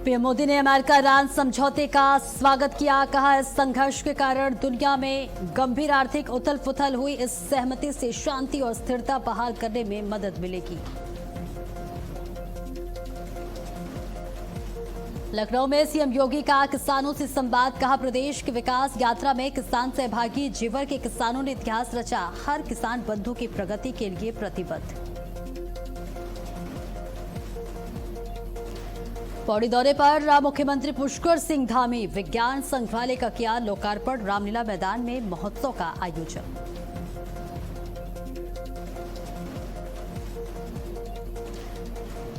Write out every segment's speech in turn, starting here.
PM Modi ने America Iran समझौते का स्वागत किया। कहा, इस संघर्ष के कारण दुनिया में गंभीर आर्थिक उथल पुथल हुई। इस सहमति से शांति और स्थिरता बहाल करने में मदद मिलेगी। लखनऊ में सीएम योगी का किसानों से संवाद। कहा, प्रदेश की विकास यात्रा में किसान सहभागी। जेवर के किसानों ने इतिहास रचा। हर किसान बंधु की प्रगति के लिए प्रतिबद्ध। पौड़ी दौरे पर मुख्यमंत्री पुष्कर सिंह धामी। विज्ञान संग्रहालय का किया लोकार्पण। रामलीला मैदान में महोत्सव का आयोजन।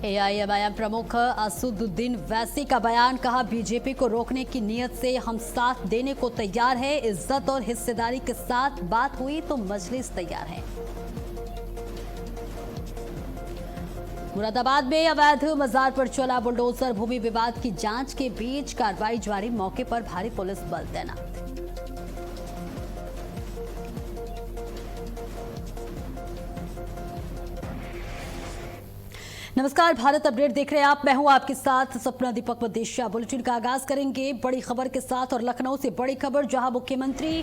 एआईएमआईएम प्रमुख असदुद्दीन वैसी का बयान। कहा, बीजेपी को रोकने की नीयत से हम साथ देने को तैयार है। इज्जत और हिस्सेदारी के साथ बात हुई तो मजलिस तैयार है। मुरादाबाद में अवैध मजार पर चला बुलडोजर। भूमि विवाद की जांच के बीच कार्रवाई जारी। मौके पर भारी पुलिस बल तैनात। नमस्कार, भारत अपडेट देख रहे हैं आप। मैं हूं आपके साथ सपना दीपक मदेशिया। बुलेटिन का आगाज करेंगे बड़ी खबर के साथ और लखनऊ से बड़ी खबर, जहां मुख्यमंत्री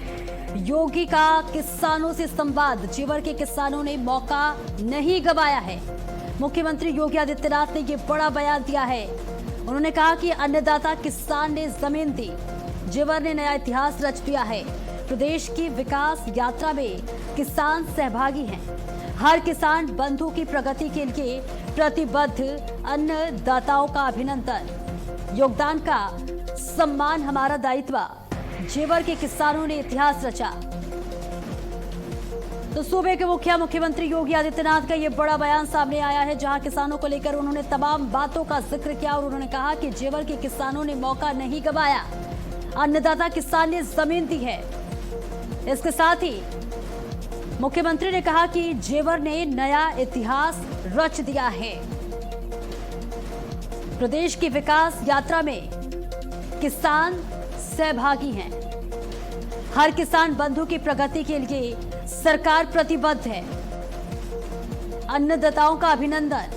योगी का किसानों से संवाद। जेवर के किसानों ने मौका नहीं गंवाया है। मुख्यमंत्री योगी आदित्यनाथ ने यह बड़ा बयान दिया है। उन्होंने कहा कि अन्नदाता किसान ने जमीन दी। जेवर ने नया इतिहास रच दिया है। प्रदेश की विकास यात्रा में किसान सहभागी हैं। हर किसान बंधु की प्रगति के लिए प्रतिबद्ध। अन्नदाताओं का अभिनंदन। योगदान का सम्मान हमारा दायित्व। जेवर के किसानों ने इतिहास रचा। तो सूबे के मुख्यमंत्री योगी आदित्यनाथ का यह बड़ा बयान सामने आया है, जहां किसानों को लेकर उन्होंने तमाम बातों का जिक्र किया और उन्होंने कहा कि जेवर के किसानों ने मौका नहीं गंवाया। अन्नदाता किसान ने जमीन दी है। इसके साथ ही मुख्यमंत्री ने कहा कि जेवर ने नया इतिहास रच दिया है। प्रदेश की विकास यात्रा में किसान सहभागी हैं। हर किसान बंधु की प्रगति के लिए सरकार प्रतिबद्ध है। अन्नदाताओं का अभिनंदन।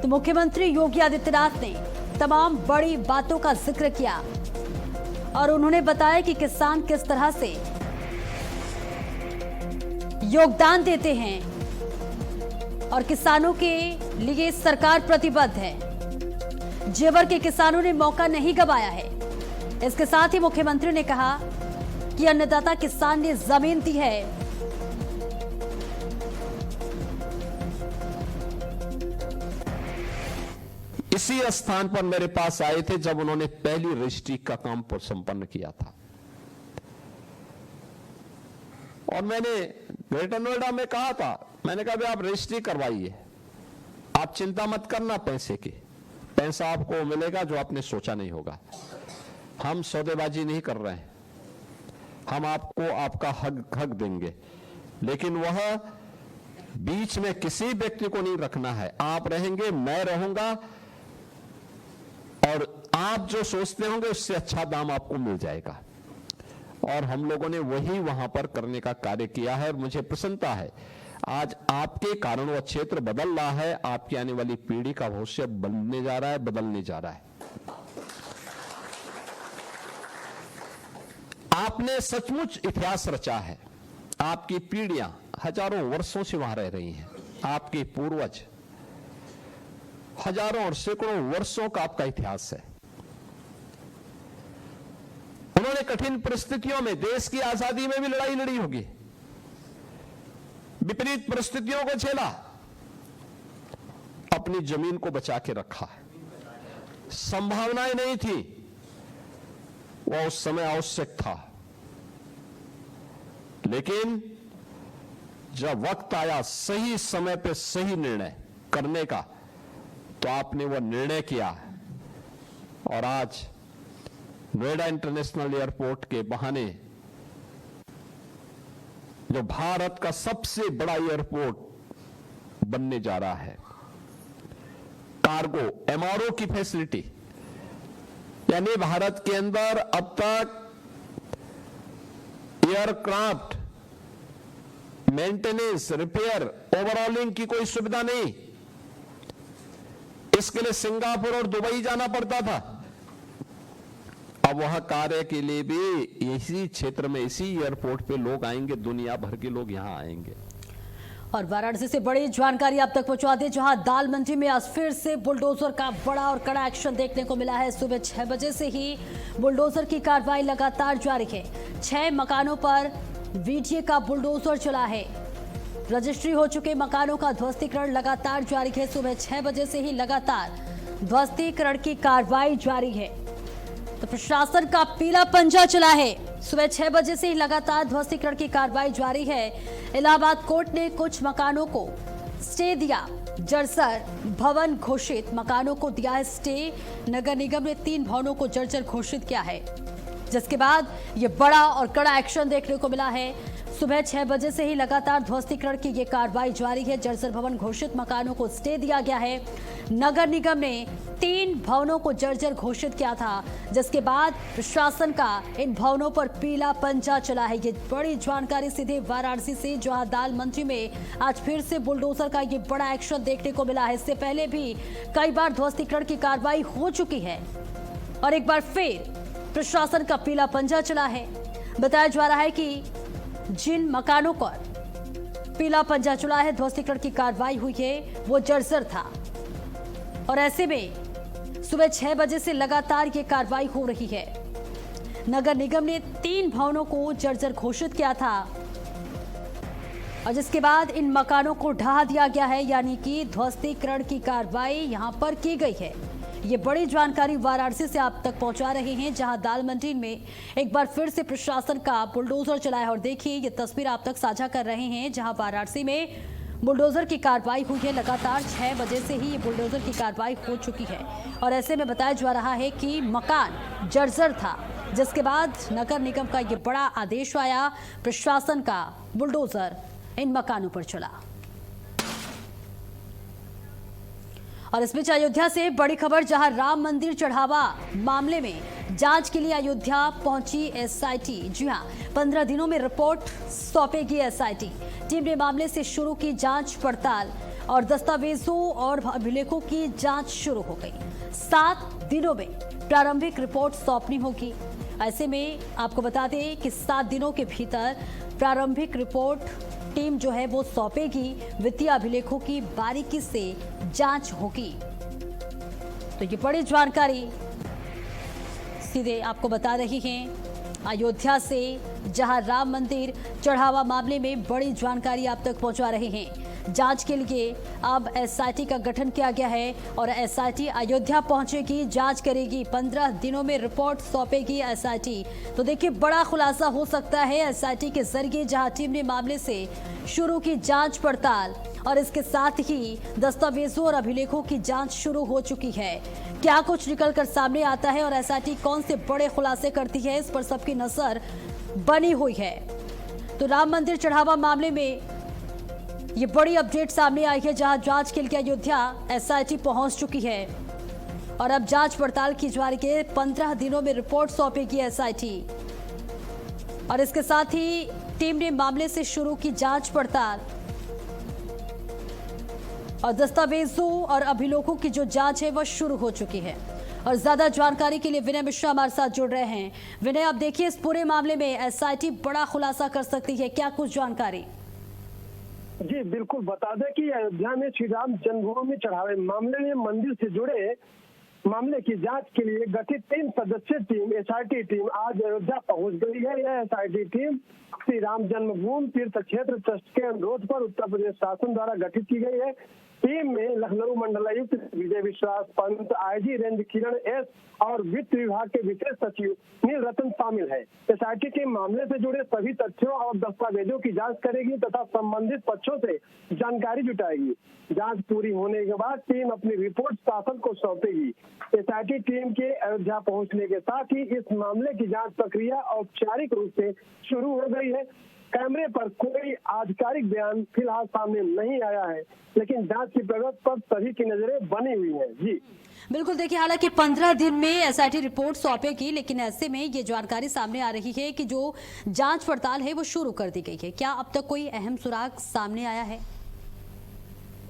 तो मुख्यमंत्री योगी आदित्यनाथ ने तमाम बड़ी बातों का जिक्र किया और उन्होंने बताया कि किसान किस तरह से योगदान देते हैं और किसानों के लिए सरकार प्रतिबद्ध है। जेवर के किसानों ने मौका नहीं गंवाया है। इसके साथ ही मुख्यमंत्री ने कहा कि अन्नदाता किसान ने जमीन दी है। इसी स्थान पर मेरे पास आए थे जब उन्होंने पहली रजिस्ट्री का काम संपन्न किया था और मैंने ग्रेटर नोएडा में कहा था, मैंने कहा भाई आप रजिस्ट्री करवाइए, आप चिंता मत करना पैसे की, पैसा आपको मिलेगा जो आपने सोचा नहीं होगा। हम सौदेबाजी नहीं कर रहे हैं, हम आपको आपका हक देंगे, लेकिन वह बीच में किसी व्यक्ति को नहीं रखना है। आप रहेंगे, मैं रहूंगा और आप जो सोचते होंगे उससे अच्छा दाम आपको मिल जाएगा। और हम लोगों ने वही वहां पर करने का कार्य किया है और मुझे प्रसन्नता है आज आपके कारण वह क्षेत्र बदल रहा है। आपकी आने वाली पीढ़ी का भविष्य बनने जा रहा है, बदलने जा रहा है। आपने सचमुच इतिहास रचा है। आपकी पीढ़ियां हजारों वर्षों से वहां रह रही हैं। आपके पूर्वज हजारों और सैकड़ों वर्षों का आपका इतिहास है। उन्होंने कठिन परिस्थितियों में, देश की आजादी में भी लड़ाई लड़ी होगी, विपरीत परिस्थितियों को झेला, अपनी जमीन को बचा के रखा। संभावनाएं नहीं थी, वह उस समय आवश्यक था, लेकिन जब वक्त आया सही समय पे सही निर्णय करने का, तो आपने वह निर्णय किया और आज नोएडा इंटरनेशनल एयरपोर्ट के बहाने जो भारत का सबसे बड़ा एयरपोर्ट बनने जा रहा है, कार्गो एमआरओ की फैसिलिटी, यानी भारत के अंदर अब तक एयरक्राफ्ट मेंटेनेंस, रिपेयर, ओवरऑलिंग की कोई सुविधा नहीं। जिसके लिए सिंगापुर और दुबई जाना पड़ता था, अब वहां कार्य के लिए भी इसी क्षेत्र में, इसी एयरपोर्ट पे लोग आएंगे, दुनिया भर के लोग यहां आएंगे। और वाराणसी से बड़ी जानकारी आप तक पहुंचा दें, जहां दाल मंडी में आज फिर से बुलडोजर का बड़ा और कड़ा एक्शन देखने को मिला है। सुबह 6 बजे से ही बुलडोजर की कार्रवाई लगातार जारी है। 6 मकानों पर वीटीए का बुलडोजर चला है। रजिस्ट्री हो चुके मकानों का ध्वस्तीकरण लगातार जारी है। सुबह 6 बजे से ही लगातार ध्वस्तीकरण की कार्रवाई जारी है। तो प्रशासन का पीला पंजा चला है। सुबह 6 बजे से ही लगातार ध्वस्तीकरण की कार्रवाई जारी है। इलाहाबाद कोर्ट ने कुछ मकानों को स्टे दिया। जर्जर भवन घोषित मकानों को दिया है स्टे। नगर निगम ने 3 भवनों को जर्जर घोषित किया है, जिसके बाद ये बड़ा और कड़ा एक्शन देखने को मिला है। सुबह 6 बजे से ही लगातार ध्वस्तीकरण की ये कार्रवाई जारी है। जर्जर भवन घोषित मकानों को स्टे दिया गया है। नगर निगम ने 3 भवनों को जर्जर घोषित किया था, जिसके बाद प्रशासन का इन भवनों पर पीला पंजा चला है। ये बड़ी जानकारी सीधे वाराणसी से, जहां दाल मंडी में आज फिर से बुलडोजर का ये बड़ा एक्शन देखने को मिला है। इससे पहले भी कई बार ध्वस्तीकरण की कार्रवाई हो चुकी है और एक बार फिर प्रशासन का पीला पंजा चला है। बताया जा रहा है कि जिन मकानों पर पीला पंजा चला है, ध्वस्तीकरण की कार्रवाई हुई है, वो जर्जर था। और ऐसे में सुबह 6 बजे से लगातार ये कार्रवाई हो रही है। नगर निगम ने 3 भवनों को जर्जर घोषित किया था और जिसके बाद इन मकानों को ढहा दिया गया है, यानी कि ध्वस्तीकरण की कार्रवाई यहां पर की गई है। ये बड़ी जानकारी वाराणसी से आप तक पहुंचा रहे हैं, जहां दाल मंडी में एक बार फिर से प्रशासन का बुलडोजर चला है। और देखिए, ये तस्वीर आप तक साझा कर रहे हैं, जहां वाराणसी में बुलडोजर की कार्रवाई हुई है। लगातार 6 बजे से ही ये बुलडोजर की कार्रवाई हो चुकी है और ऐसे में बताया जा रहा है कि मकान जर्जर था, जिसके बाद नगर निगम का ये बड़ा आदेश आया। प्रशासन का बुलडोजर इन मकानों पर चला। और इस बीच अयोध्या से बड़ी खबर, जहां राम मंदिर चढ़ावा मामले में जांच के लिए अयोध्या पहुंची एसआईटी। जी हां, 15 दिनों में रिपोर्ट सौंपेगी एसआईटी। टीम ने मामले से शुरू की जांच पड़ताल और दस्तावेजों और अभिलेखों की जांच शुरू हो गई। 7 दिनों में प्रारंभिक रिपोर्ट सौंपनी होगी। ऐसे में आपको बता दें कि 7 दिनों के भीतर प्रारंभिक रिपोर्ट टीम जो है वो सौंपेगी। वित्तीय अभिलेखों की बारीकी से जांच होगी। तो ये बड़ी जानकारी सीधे आपको बता रही हैं अयोध्या से, जहां राम मंदिर चढ़ावा मामले में बड़ी जानकारी आप तक पहुंचा रहे हैं। जांच के लिए अब एसआईटी का गठन किया गया है और एसआईटी अयोध्या पहुंचेगी, जांच करेगी। 15 दिनों में रिपोर्ट सौंपेगी एसआईटी। तो देखिए, बड़ा खुलासा हो सकता है एसआईटी के जरिए, जहां टीम ने मामले से शुरू की जांच पड़ताल और इसके साथ ही दस्तावेजों और अभिलेखों की जांच शुरू हो चुकी है। क्या कुछ निकलकर सामने आता है और एसआईटी कौन से बड़े खुलासे करती है, इस पर सबकी नजर बनी हुई है। तो राम मंदिर चढ़ावा मामले में ये बड़ी अपडेट सामने आई है, जहां जांच के लिए अयोध्या एसआईटी पहुंच चुकी है और अब जांच पड़ताल की जा रही है। 15 दिनों में रिपोर्ट सौंपेगी एसआईटी और इसके साथ ही टीम ने मामले से शुरू की जांच पड़ताल और दस्तावेजों और अभिलेखों की जो जांच है वह शुरू हो चुकी है। और ज्यादा जानकारी के लिए विनय मिश्रा हमारे साथ जुड़ रहे हैं। विनय, आप देखिए, इस पूरे मामले में एसआईटी बड़ा खुलासा कर सकती है, क्या कुछ जानकारी? जी बिल्कुल, बता दें कि अयोध्या में श्री राम जन्मभूमि चढ़ावे मामले में मंदिर से जुड़े मामले की जांच के लिए गठित 3 सदस्यीय टीम एसआईटी टीम आज अयोध्या पहुंच गई है। यह एसआईटी टीम श्री राम जन्मभूमि तीर्थ क्षेत्र ट्रस्ट के अनुरोध पर उत्तर प्रदेश शासन द्वारा गठित की गई है। टीम में लखनऊ मंडलायुक्त विजय विश्वास पंत, आईजी रेंज किरण एस और वित्त विभाग के विशेष सचिव नील रतन शामिल है। एसआईटी टीम मामले से जुड़े सभी तथ्यों और दस्तावेजों की जांच करेगी तथा संबंधित पक्षों से जानकारी जुटाएगी। जांच पूरी होने के बाद टीम अपनी रिपोर्ट शासन को सौंपेगी। एसआईटी टीम के अयोध्या पहुंचने के साथ ही इस मामले की जांच प्रक्रिया औपचारिक रूप से शुरू हो गई है। कैमरे पर कोई आधिकारिक बयान फिलहाल सामने नहीं आया है, लेकिन जांच की प्रगति पर सभी की नजरें बनी हुई हैं। जी बिल्कुल, देखिए, हालांकि 15 दिन में एसआईटी रिपोर्ट सौंपेगी, लेकिन ऐसे में ये जानकारी सामने आ रही है कि जो जांच पड़ताल है वो शुरू कर दी गई है। क्या अब तक कोई अहम सुराग सामने आया है?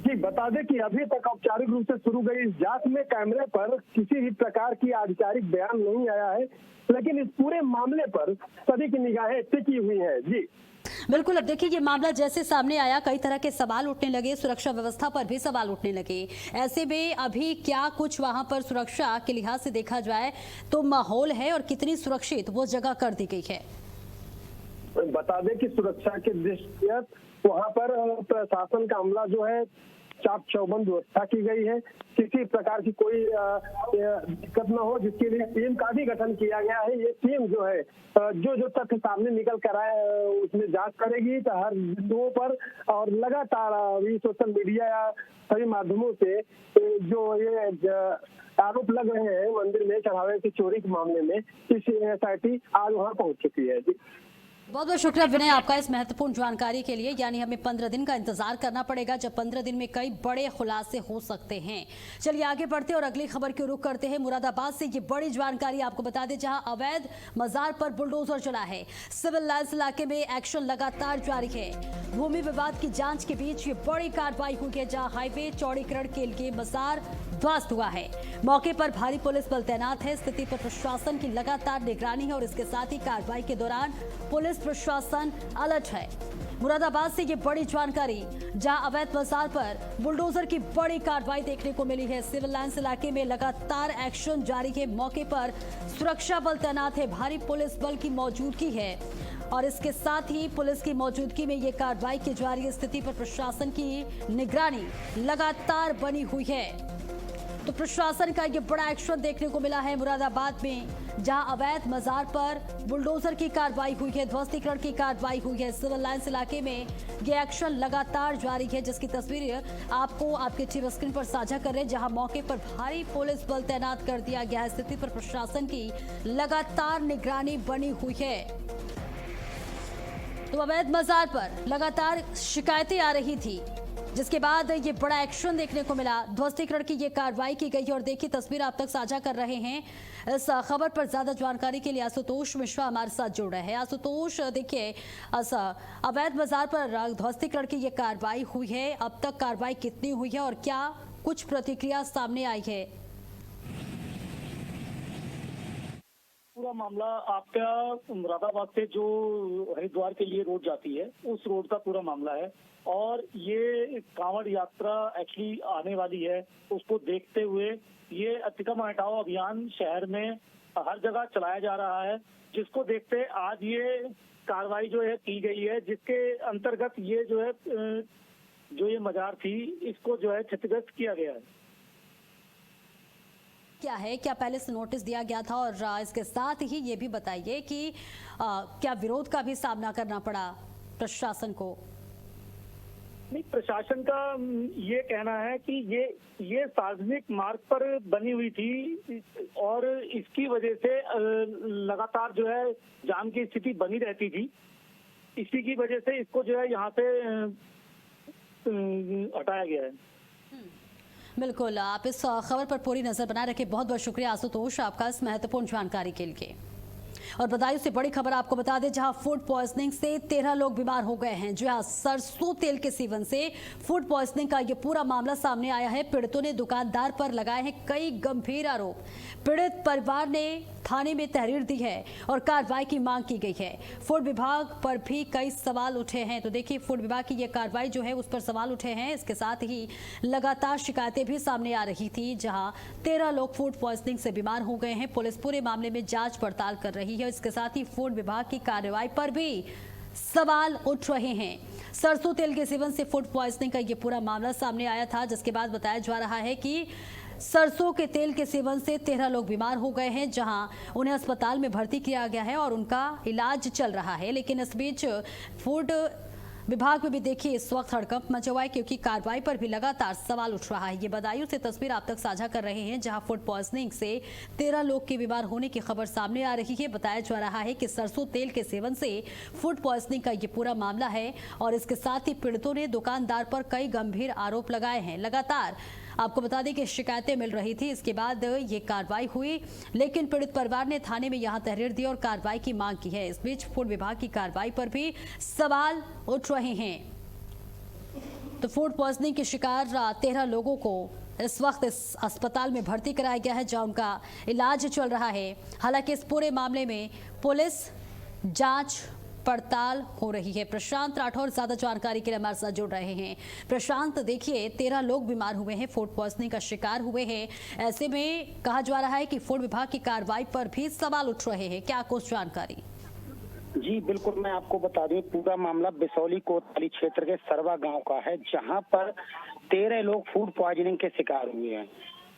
जी जी बता दें कि अभी तक औपचारिक रूप से शुरू गई इस जांच में कैमरे पर किसी भी प्रकार की आधिकारिक बयान नहीं आया है, लेकिन इस पूरे मामले पर सभी की निगाहें टिकी हुई हैं। जी बिल्कुल, अब देखिए ये मामला जैसे सामने आया कई तरह के सवाल उठने लगे, सुरक्षा व्यवस्था पर भी सवाल उठने लगे। ऐसे में अभी क्या कुछ वहां पर सुरक्षा के लिहाज से देखा जाए तो माहौल है और कितनी सुरक्षित वो जगह कर दी गई है? बता दें कि सुरक्षा के दृष्टिया वहां पर प्रशासन का अमला जो है चाक चौबंद व्यवस्था की गई है, किसी प्रकार की कोई दिक्कत न हो, जिसके लिए टीम का भी गठन किया गया है। ये टीम जो है जो तथ्य सामने निकल कर आए उसमें जांच करेगी हर बिंदुओं पर, और लगातार अभी सोशल मीडिया या सभी माध्यमों से जो ये आरोप लग रहे हैं मंदिर में चढ़ावे की चोरी के मामले में, इस SIT आज वहाँ पहुंच चुकी है। जी बहुत बहुत शुक्रिया विनय आपका इस महत्वपूर्ण जानकारी के लिए। यानी हमें 15 दिन का इंतजार करना पड़ेगा, जब 15 दिन में कई बड़े खुलासे हो सकते हैं। चलिए आगे बढ़ते और अगली खबर की रुख करते हैं। मुरादाबाद से ये बड़ी जानकारी आपको बता दें, जहां अवैध मजार पर बुलडोजर चला है। सिविल लाइन्स इलाके में एक्शन लगातार जारी है। भूमि विवाद की जांच के बीच ये बड़ी कार्रवाई हुई है, जहां हाईवे चौड़ीकरण के लिए मजार ध्वस्त हुआ है। मौके पर भारी पुलिस बल तैनात है। स्थिति पर प्रशासन की लगातार निगरानी है और इसके साथ ही कार्रवाई के दौरान पुलिस प्रशासन अलर्ट है। मुरादाबाद से ये बड़ी जानकारी, जहां अवैध मजार पर बुलडोजर की बड़ी कार्रवाई देखने को मिली है। सिविल लाइन्स इलाके में लगातार एक्शन जारी है। मौके पर सुरक्षा बल तैनात है, भारी पुलिस बल की मौजूदगी है और इसके साथ ही पुलिस की मौजूदगी में ये कार्रवाई की जा रही है। स्थिति पर प्रशासन की निगरानी लगातार बनी हुई है। तो प्रशासन का ये बड़ा एक्शन देखने को मिला है मुरादाबाद में, जहां अवैध मजार पर बुलडोजर की कार्रवाई हुई है, ध्वस्तीकरण की कार्रवाई हुई है। सिविल लाइन्स इलाके में ये एक्शन लगातार जारी है, जिसकी तस्वीर आपको आपके टीवी स्क्रीन पर साझा कर रहे हैं, जहां मौके पर भारी पुलिस बल तैनात कर दिया गया है। स्थिति पर प्रशासन की लगातार निगरानी बनी हुई है। तो अवैध मजार पर लगातार शिकायतें आ रही थी, जिसके बाद ये बड़ा एक्शन देखने को मिला। ध्वस्तीकरण की ये कार्रवाई की गई है और देखिए तस्वीर आप तक साझा कर रहे हैं। इस खबर पर ज्यादा जानकारी के लिए आशुतोष मिश्रा हमारे साथ जुड़ रहे हैं। आशुतोष, देखिए अवैध बाजार पर ध्वस्तीकरण की ये कार्रवाई हुई है, अब तक कार्रवाई कितनी हुई है और क्या कुछ प्रतिक्रिया सामने आई है? पूरा मामला आपका मुरादाबाद से जो हरिद्वार के लिए रोड जाती है उस रोड का पूरा मामला है और ये कांवड़ यात्रा एक्चुअली आने वाली है। उसको देखते हुए ये अतिक्रमण हटाओ अभियान शहर में हर जगह चलाया जा रहा है, जिसको देखते आज ये कार्रवाई जो है की गई है, जिसके अंतर्गत ये जो ये मजार थी इसको जो है क्षतिग्रस्त किया गया है। क्या है, क्या पहले से नोटिस दिया गया था? और इसके साथ ही ये भी बताइए कि क्या विरोध का भी सामना करना पड़ा प्रशासन को? नहीं, प्रशासन का ये कहना है कि ये सार्वजनिक मार्ग पर बनी हुई थी और इसकी वजह से लगातार जो है जाम की स्थिति बनी रहती थी। इसी की वजह से इसको जो है यहाँ से हटाया गया है। बिल्कुल, आप इस खबर पर पूरी नजर बनाए रखें। बहुत बहुत शुक्रिया आशुतोष आपका इस महत्वपूर्ण जानकारी के लिए। और बदायूं से बड़ी खबर आपको बता दें, जहां फूड पॉइजनिंग से 13 लोग बीमार हो गए हैं। जहां सरसों तेल के सेवन से फूड पॉइजनिंग का यह पूरा मामला सामने आया है। पीड़ितों ने दुकानदार पर लगाए हैं कई गंभीर आरोप। पीड़ित परिवार ने थाने में तहरीर दी है और कार्रवाई की मांग की गई है। फूड विभाग पर भी कई सवाल उठे हैं। तो देखिए, फूड विभाग की यह कार्रवाई जो है उस पर सवाल उठे हैं। इसके साथ ही लगातार शिकायतें भी सामने आ रही थी, जहां 13 लोग फूड पॉइजनिंग से बीमार हो गए हैं। पुलिस पूरे मामले में जांच पड़ताल कर रही है। इसके साथ ही फूड विभाग की कार्रवाई पर भी सवाल उठ रहे हैं। सरसों तेल के सेवन से फूड पॉइजनिंग का यह पूरा मामला सामने आया था, जिसके बाद बताया जा रहा है कि सरसों के तेल के सेवन से 13 लोग बीमार हो गए हैं, जहां उन्हें अस्पताल में भर्ती किया गया है और उनका इलाज चल रहा है। लेकिन इस बीच फूड विभाग में भी देखिए इस वक्त हड़कंप मचा हुआ है, क्योंकि कार्रवाई पर भी लगातार सवाल उठ रहा है। ये बदायूं से तस्वीर आप तक साझा कर रहे हैं, जहां फूड पॉइजनिंग से 13 लोग के बीमार होने की खबर सामने आ रही है। बताया जा रहा है कि सरसों तेल के सेवन से फूड पॉइजनिंग का ये पूरा मामला है और इसके साथ ही पीड़ितों ने दुकानदार पर कई गंभीर आरोप लगाए हैं। लगातार आपको बता दें कि शिकायतें मिल रही थी, इसके बाद ये कार्रवाई हुई, लेकिन पीड़ित परिवार ने थाने में यहां तहरीर दी और कार्रवाई की मांग की है। इस बीच फूड विभाग की कार्रवाई पर भी सवाल उठ रहे हैं। तो फूड पॉइजनिंग के शिकार 13 लोगों को इस वक्त इस अस्पताल में भर्ती कराया गया है, जहां उनका इलाज चल रहा है। हालांकि इस पूरे मामले में पुलिस जांच पड़ताल हो रही है। प्रशांत राठौर ज्यादा जानकारी के लिए हमारे साथ जुड़ रहे हैं। प्रशांत, देखिए 13 लोग बीमार हुए हैं, फूड पॉइजनिंग का शिकार हुए हैं। ऐसे में कहा जा रहा है कि फूड विभाग की कार्रवाई पर भी सवाल उठ रहे हैं, क्या कुछ जानकारी? जी बिल्कुल, मैं आपको बता दूं, पूरा मामला बिसौली कोतवाली क्षेत्र के सरवा गांव का है, जहां पर 13 लोग फूड पॉइजनिंग के शिकार हुए हैं।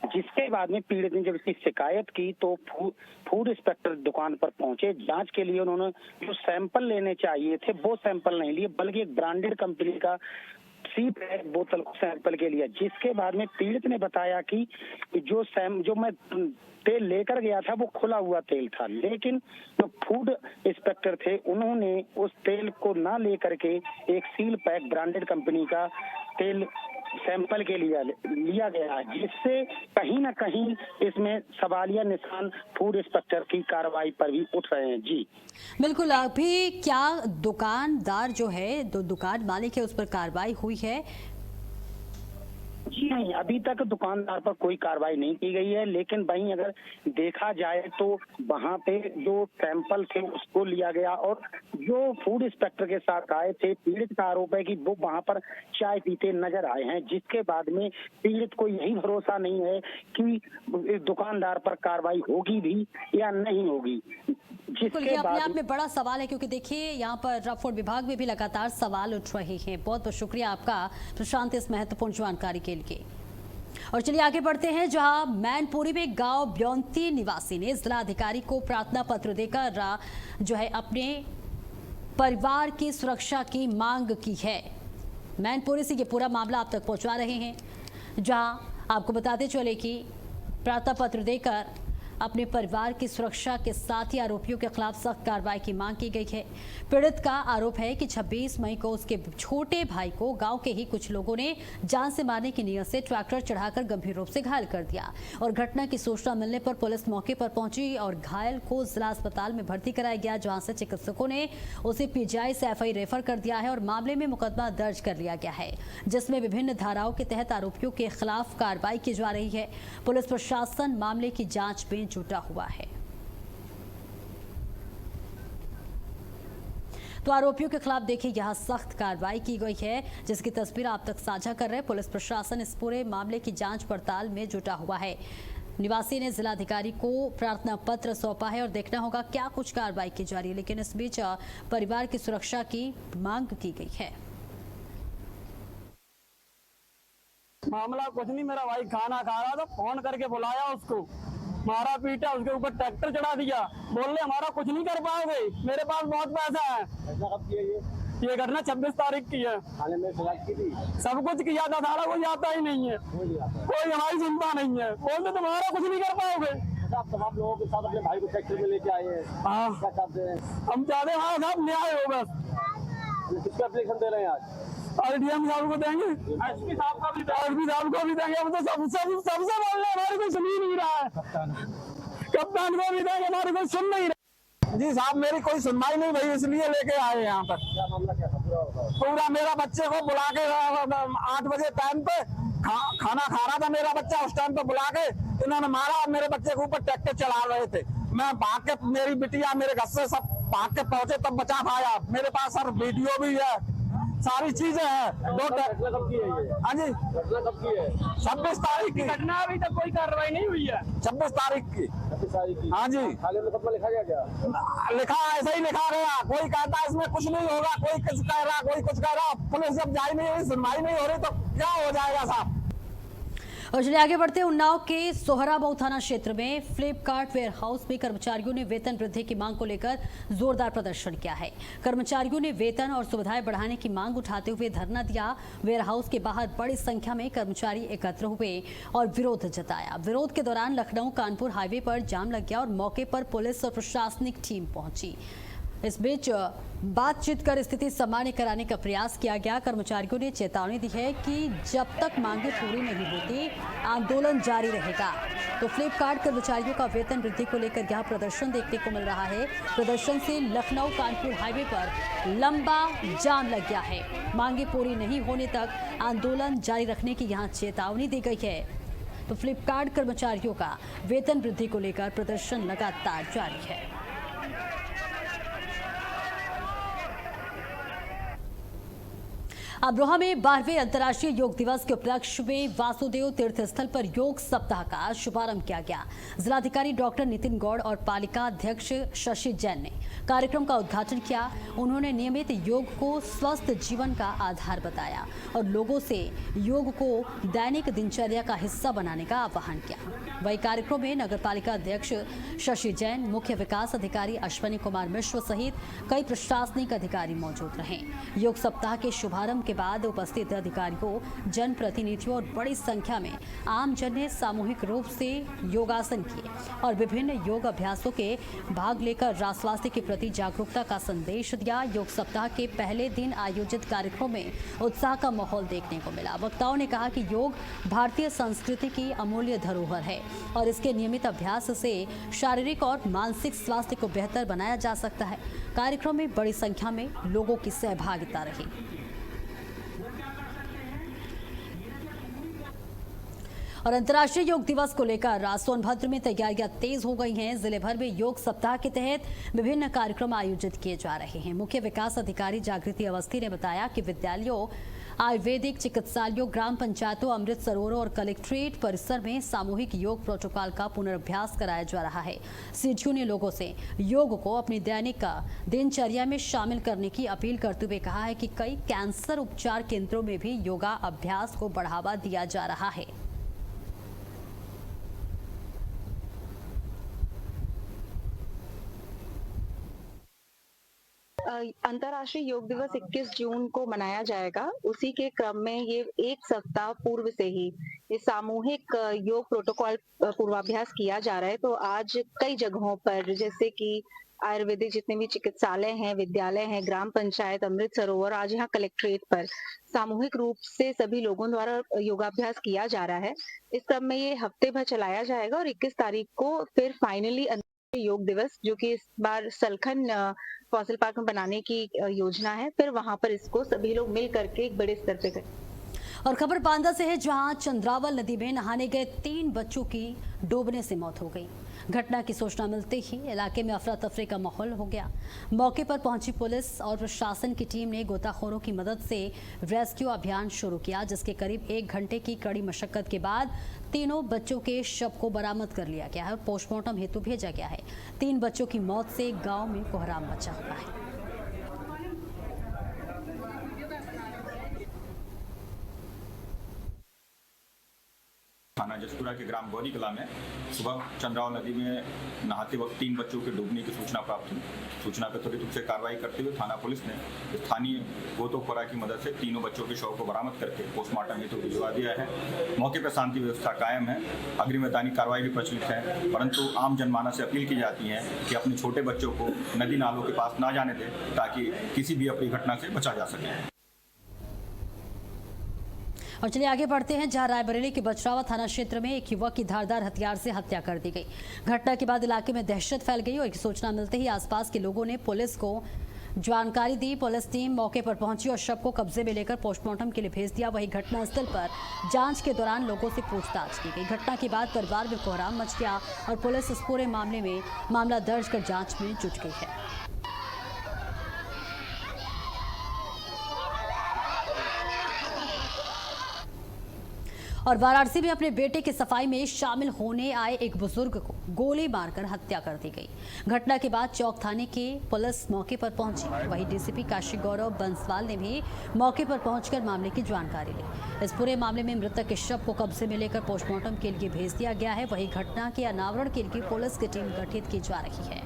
जिसके बाद में पीड़ित ने जब इसकी शिकायत की तो फूड इंस्पेक्टर दुकान पर पहुंचे। जांच के लिए उन्होंने जो सैंपल लेने चाहिए थे वो सैंपल नहीं लिए, बल्कि एक ब्रांडेड कंपनी का सीप है बोतल सैंपल के लिए। जिसके बाद में पीड़ित ने बताया कि जो मैं तेल लेकर गया था वो खुला हुआ तेल था, लेकिन जो फूड इंस्पेक्टर थे उन्होंने उस तेल को ना लेकर के एक सील पैक ब्रांडेड कंपनी का तेल सैंपल के लिए लिया गया, जिससे कहीं ना कहीं इसमें सवालिया निशान फूड इंस्पेक्टर की कार्रवाई पर भी उठ रहे हैं। जी बिल्कुल, अभी क्या दुकानदार जो है, दुकान मालिक है, उस पर कार्रवाई हुई है? जी नहीं, अभी तक दुकानदार पर कोई कार्रवाई नहीं की गई है, लेकिन वहीं अगर देखा जाए तो वहां पे जो सैंपल थे उसको लिया गया और जो फूड इंस्पेक्टर के साथ आए थे, पीड़ित का आरोप है कि वो वहां पर चाय पीते नजर आए हैं। जिसके बाद में पीड़ित को यही भरोसा नहीं है कि दुकानदार पर कार्रवाई होगी भी या नहीं होगी। बिल्कुल, ये अपने आप में बड़ा सवाल है, क्योंकि देखिए यहाँ पर फूड विभाग में भी लगातार सवाल उठ रहे हैं। बहुत बहुत शुक्रिया आपका प्रशांत इस महत्वपूर्ण जानकारी के लिए। और चलिए आगे बढ़ते हैं, जहां मैनपुरी में गांव ब्योंती निवासी ने जिला अधिकारी को प्रार्थना पत्र देकर जो है अपने परिवार की सुरक्षा की मांग की है। मैनपुरी से ये पूरा मामला आप तक पहुंचा रहे हैं, जहां आपको बताते चले कि प्रार्थना पत्र देकर अपने परिवार की सुरक्षा के साथ ही आरोपियों के खिलाफ सख्त कार्रवाई की मांग की गई है। पीड़ित का आरोप है कि 26 मई को उसके छोटे भाई को गांव के ही कुछ लोगों ने जान से मारने की नीयत से ट्रैक्टर चढ़ाकर गंभीर रूप से घायल कर दिया और घटना की सूचना मिलने पर पुलिस मौके पर पहुंची और घायल को जिला अस्पताल में भर्ती कराया गया, जहां से चिकित्सकों ने उसे पीजीआई से एफआई रेफर कर दिया है और मामले में मुकदमा दर्ज कर लिया गया है, जिसमें विभिन्न धाराओं के तहत आरोपियों के खिलाफ कार्रवाई की जा रही है। पुलिस प्रशासन मामले की जांच में जुटा हुआ है। तो आरोपियों के खिलाफ देखिए यहां सख्त कार्रवाई की गई है, जिसकी तस्वीर आप तक साझा कर रहे हैं। पुलिस प्रशासन इस पूरे मामले की जांच पड़ताल में जुटा हुआ है। निवासी ने जिलाधिकारी को प्रार्थना पत्र सौंपा है और देखना होगा क्या कुछ कार्रवाई की जा रही है, लेकिन इस बीच परिवार की सुरक्षा की मांग की गई है। मामला कुछ नहीं, मेरा भाई खाना खा रहा था, फोन करके बुलाया उसको, मारा पीटा, उसके ऊपर ट्रैक्टर चढ़ा दिया, बोल रहे हमारा कुछ नहीं कर पाओगे, मेरे पास बहुत पैसा है। कब किया ये घटना 26 तारीख की है। थाने में शिकायत की थी, सब कुछ किया था, सारा कुछ आता ही नहीं है, कोई हमारी सुनता नहीं है, बोलते तुम्हारा कुछ नहीं कर पाओगे। आप तमाम लोगों के साथ अपने भाई को ट्रैक्टर में लेके आए हैं, हाँ क्या चाहते हैं? हम चाहते हैं हमारा साहब न्याय हो बस। किसका एप्लीकेशन दे रहे हैं आज? और डीएम साहब को देंगे, एसपी साहब को भी देंगे, हम तो सबसे बोल रहे हैं, हमारी कोई सुन ही नहीं रहा है। कप्तान को भी देंगे, हमारी कोई सुन नहीं रहा। जी साहब, मेरी कोई सुनवाई नहीं भाई, इसलिए लेके आए यहाँ पर। क्या मामला क्या था पूरा मेरा बच्चे को बुला के 8 बजे टाइम पे खाना खा रहा था मेरा बच्चा, उस टाइम पे बुला के इन्होंने मारा। मेरे बच्चे के ऊपर ट्रैक्टर चला रहे थे, मैं भाग के, मेरी बिटिया मेरे घर से सब भाग के पहुंचे तब बचा पाया। मेरे पास सर वीडियो भी है, सारी चीजें हैं। घटना कब की है ये? हाँ जी, घटना कब की है? 26 तारीख की घटना, अभी तक कोई कार्रवाई नहीं हुई है। 26 तारीख की। 26 तारीख की? हाँ जी। थाने में मुकदमा लिखा गया क्या? लिखा, ऐसा ही लिखा गया। कोई कहता है इसमें कुछ नहीं होगा, कोई कुछ कह रहा, कोई कुछ कह रहा। पुलिस जब जाई नहीं रही, सुनवाई नहीं हो रही तो क्या हो जाएगा साहब। और चलिए आगे बढ़ते हैं। उन्नाव के सोहराबाऊ थाना क्षेत्र में फ्लिपकार्ट वेयर हाउस में कर्मचारियों ने वेतन वृद्धि की मांग को लेकर जोरदार प्रदर्शन किया है। कर्मचारियों ने वेतन और सुविधाएं बढ़ाने की मांग उठाते हुए धरना दिया। वेयर हाउस के बाहर बड़ी संख्या में कर्मचारी एकत्र हुए और विरोध जताया। विरोध के दौरान लखनऊ कानपुर हाईवे पर जाम लग गया और मौके पर पुलिस और प्रशासनिक टीम पहुंची। इस बीच बातचीत कर स्थिति सामान्य कराने का प्रयास किया गया। कर्मचारियों ने चेतावनी दी है कि जब तक मांगे पूरी नहीं होती आंदोलन जारी रहेगा। तो फ्लिपकार्ट कर्मचारियों का वेतन वृद्धि को लेकर यह प्रदर्शन देखने को मिल रहा है। प्रदर्शन से लखनऊ कानपुर हाईवे पर लंबा जाम लग गया है। मांगे पूरी नहीं होने तक आंदोलन जारी रखने की यहां चेतावनी दी गई है। तो फ्लिपकार्ट कर्मचारियों का वेतन वृद्धि को लेकर प्रदर्शन लगातार जारी है। अमरोहा में 12वें अंतर्राष्ट्रीय योग दिवस के उपलक्ष्य में वासुदेव तीर्थ स्थल पर योग सप्ताह का शुभारंभ किया गया। जिलाधिकारी डॉक्टर नितिन गौड़ और पालिका अध्यक्ष शशि जैन ने कार्यक्रम का उद्घाटन किया। उन्होंने नियमित योग को स्वस्थ जीवन का आधार बताया और लोगों से योग को दैनिक दिनचर्या का हिस्सा बनाने का आह्वान किया। वही कार्यक्रम में नगर पालिका अध्यक्ष शशि जैन, मुख्य विकास अधिकारी अश्विनी कुमार मिश्र सहित कई प्रशासनिक अधिकारी मौजूद रहे। योग सप्ताह के शुभारंभ के बाद उपस्थित अधिकारियों, जनप्रतिनिधियों और बड़ी संख्या में आम जन ने सामूहिक रूप से योगासन किए और विभिन्न योग अभ्यासों के भाग लेकर राष्ट्र स्वास्थ्य के प्रति जागरूकता का संदेश दिया। योग सप्ताह के पहले दिन आयोजित कार्यक्रम में उत्साह का माहौल देखने को मिला। वक्ताओं ने कहा कि योग भारतीय संस्कृति की अमूल्य धरोहर है और इसके नियमित अभ्यास से शारीरिक और मानसिक स्वास्थ्य को बेहतर बनाया जा सकता है। कार्यक्रम में बड़ी संख्या में लोगों की सहभागिता रही। और अंतर्राष्ट्रीय योग दिवस को लेकर सोनभद्र में तैयारियां तेज हो गई हैं। जिले भर में योग सप्ताह के तहत विभिन्न कार्यक्रम आयोजित किए जा रहे हैं। मुख्य विकास अधिकारी जागृति अवस्थी ने बताया कि विद्यालयों, आयुर्वेदिक चिकित्सालयों, ग्राम पंचायतों, अमृत सरोवरों और कलेक्ट्रेट परिसर में सामूहिक योग प्रोटोकॉल का पुनर्अभ्यास कराया जा रहा है। सीडीओ ने लोगों से योग को अपनी दैनिक दिनचर्या में शामिल करने की अपील करते हुए कहा है कि कई कैंसर उपचार केंद्रों में भी योगा अभ्यास को बढ़ावा दिया जा रहा है। अंतर्राष्ट्रीय योग दिवस 21 जून को मनाया जाएगा। उसी के क्रम में ये एक सप्ताह पूर्व से ही ये सामूहिक योग प्रोटोकॉल पूर्वाभ्यास किया जा रहा है। तो आज कई जगहों पर, जैसे कि आयुर्वेदिक जितने भी चिकित्सालय हैं, विद्यालय हैं, ग्राम पंचायत, अमृत सरोवर, आज यहाँ कलेक्ट्रेट पर सामूहिक रूप से सभी लोगों द्वारा योगाभ्यास किया जा रहा है। इस क्रम में ये हफ्ते भर चलाया जाएगा और 21 तारीख को फिर फाइनली योग दिवस, जो कि इस बार सलखन फॉसिल पार्क में बनाने की योजना है, फिर वहां पर इसको सभी लोग मिल करके एक बड़े स्तर पे करें। और खबर बांदा से है, जहां चंद्रावल नदी में नहाने गए 3 बच्चों की डूबने से मौत हो गई। घटना की सूचना मिलते ही इलाके में अफरा तफरी का माहौल हो गया। मौके पर पहुंची पुलिस और प्रशासन की टीम ने गोताखोरों की मदद से रेस्क्यू अभियान शुरू किया, जिसके करीब 1 घंटे की कड़ी मशक्कत के बाद तीनों बच्चों के शव को बरामद कर लिया गया है और पोस्टमार्टम हेतु भेजा गया है। 3 बच्चों की मौत से गांव में कोहराम मचा हुआ है। थाना जसपुरा के ग्राम गौरी कला में सुबह चंद्रावल नदी में नहाते वक्त 3 बच्चों के डूबने की सूचना प्राप्त हुई। सूचना पर त्वरित रूप से कार्रवाई करते हुए थाना पुलिस ने स्थानीय गोताखोरों की मदद से तीनों बच्चों के शव को बरामद करके पोस्टमार्टम हेतु भिजवा दिया है। मौके पर शांति व्यवस्था कायम है। अग्रिम वैधानिक कार्रवाई भी प्रचलित है, परंतु आम जनमानस से अपील की जाती है कि अपने छोटे बच्चों को नदी नालों के पास ना जाने दें, ताकि किसी भी अप्रिय घटना से बचा जा सके। और चलिए आगे बढ़ते हैं, जहां रायबरेली के बछरावा थाना क्षेत्र में एक युवक की धारदार हथियार से हत्या कर दी गई। घटना के बाद इलाके में दहशत फैल गई और सूचना मिलते ही आसपास के लोगों ने पुलिस को जानकारी दी। पुलिस टीम मौके पर पहुंची और शव को कब्जे में लेकर पोस्टमार्टम के लिए भेज दिया। वहीं घटनास्थल पर जांच के दौरान लोगों से पूछताछ की गई। घटना के बाद परिवार में कोहराम मच गया और पुलिस इस पूरे मामले में मामला दर्ज कर जाँच में जुट गई है। और वाराणसी में अपने बेटे की सफाई में शामिल होने आए एक बुजुर्ग को गोली मारकर हत्या कर दी गई। घटना के बाद चौक थाने की पुलिस मौके पर पहुंची। वहीं डीसीपी काशी गौरव बंसवाल ने भी मौके पर पहुंचकर मामले की जानकारी ली। इस पूरे मामले में मृतक के शव को कब्जे में लेकर पोस्टमार्टम के लिए भेज दिया गया है। वहीं घटना के अनावरण के लिए पुलिस की टीम गठित की जा रही है।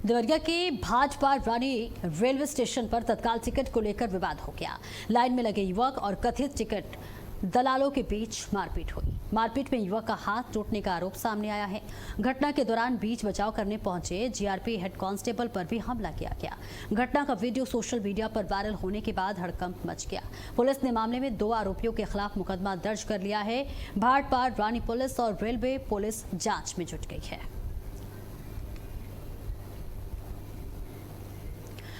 देवरिया के भाजपा रानी रेलवे स्टेशन पर तत्काल टिकट को लेकर विवाद हो गया। लाइन में लगे युवक और कथित टिकट दलालों के बीच मारपीट हुई। मारपीट में युवक का हाथ टूटने का आरोप सामने आया है। घटना के दौरान बीच बचाव करने पहुंचे जीआरपी हेड कांस्टेबल पर भी हमला किया गया। घटना का वीडियो सोशल मीडिया पर वायरल होने के बाद हड़कंप मच गया। पुलिस ने मामले में 2 आरोपियों के खिलाफ मुकदमा दर्ज कर लिया है। भाटपार, रानी पुलिस और रेलवे पुलिस जांच में जुट गई है।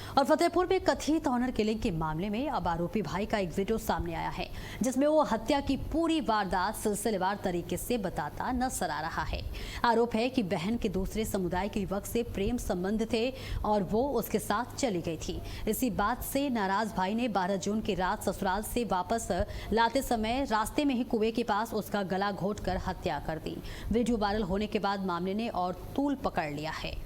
और फतेहपुर में कथित ऑनर किलिंग के मामले में अब आरोपी भाई का एक वीडियो सामने आया है, जिसमें वो हत्या की पूरी वारदात सिलसिलेवार तरीके से बताता नजर आ रहा है। आरोप है कि बहन के दूसरे समुदाय के युवक से प्रेम संबंध थे और वो उसके साथ चली गई थी। इसी बात से नाराज भाई ने 12 जून की रात ससुराल से वापस लाते समय रास्ते में ही कुएं के पास उसका गला घोंटकर हत्या कर दी। वीडियो वायरल होने के बाद मामले ने और तूल पकड़ लिया है।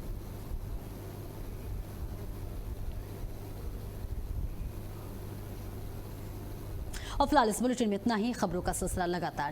और फिलहाल इस बुलेटिन में इतना ही। खबरों का सिलसिला लगातार